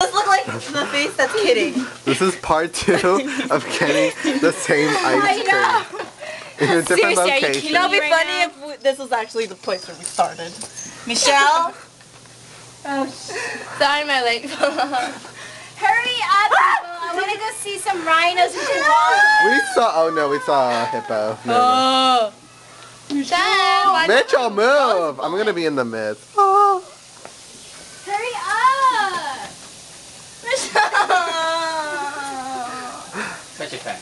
This look like the face that's kidding. This is part 2 of getting the same ice cream. In a different location. You know, it'd be funny if this was actually the place where we started. Michelle? Oh, sorry, my leg. Hurry up, people. I want to go see some rhinos and koalas. We saw a hippo. Oh. Mitchell, move! I'm gonna be in the midst. Oh. Hurry up! Such a fan.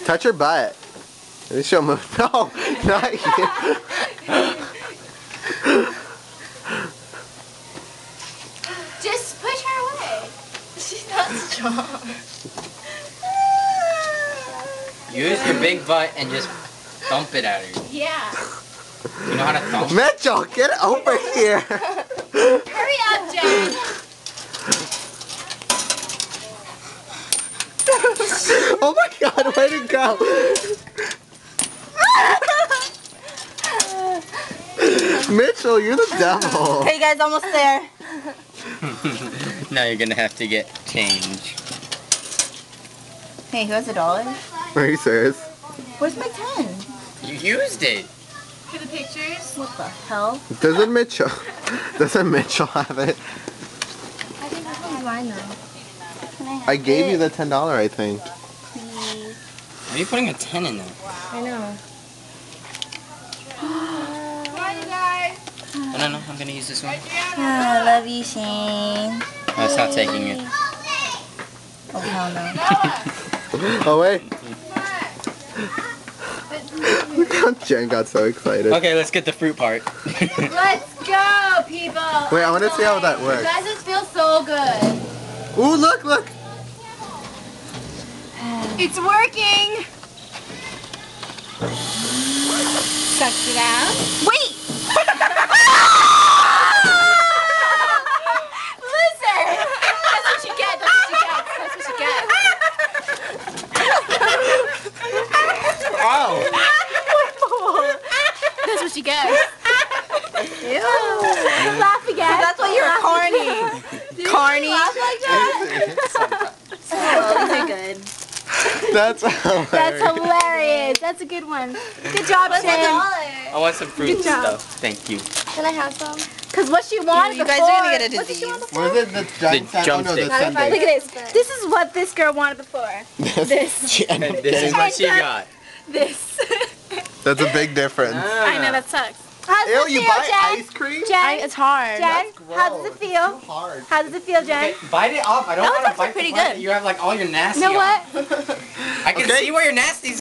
Touch her butt. Maybe she'll move. No, not you. Just push her away. She's not strong. Use your big butt and just thump it at her. Yeah. You know how to thump? Mitchell, get over here. Hurry up, Jen. Oh my God, way to go. Mitchell, you're the devil. Okay, guys, almost there. Now you're gonna have to get change. Hey, who has $1? Are you serious? Where's my 10? You used it. For the pictures? What the hell? Doesn't Mitchell have it? I think this one's mine though. I gave you the $10, I think. Please. Why are you putting a 10 in there? I know. Come on, you guys. No, I'm gonna use this one. I love you, Shane. No, it's not taking it. Oh, hell no. Oh wait. Look how Jen got so excited. Okay, let's get the fruit part. Let's go, people. Wait, I want to see how that works. Guys, this feels so good. Ooh, look. It's working. Sucks it out. Wait! Loser! That's what you get. That's what you get. Ow! That's what you get. Ew. Laugh again. That's why you're corny. Corny. Laugh like that. Oh, these are good. That's hilarious. That's hilarious. That's a good one. Good job, What's Jen. I want some fruit Good job. stuff. Thank you. Can I have some? Because what she wanted You before. guys are gonna get a What did she disease. want What before? is it? The giant The oh, no, the drumstick. Sunday. Look at this. This is what this girl wanted before. This. And this is what she got. This. That's a big difference. I know, that sucks. How's Ew, it you feel, buy Jen? ice cream? Jen? It's hard. Jen, how does it Gross. feel? It's too hard. How does it feel, Jen? Okay, bite it off. I don't That want was to bite actually pretty the part good. that you have like all your nasty You know on. what? I can Okay. see where your nasty's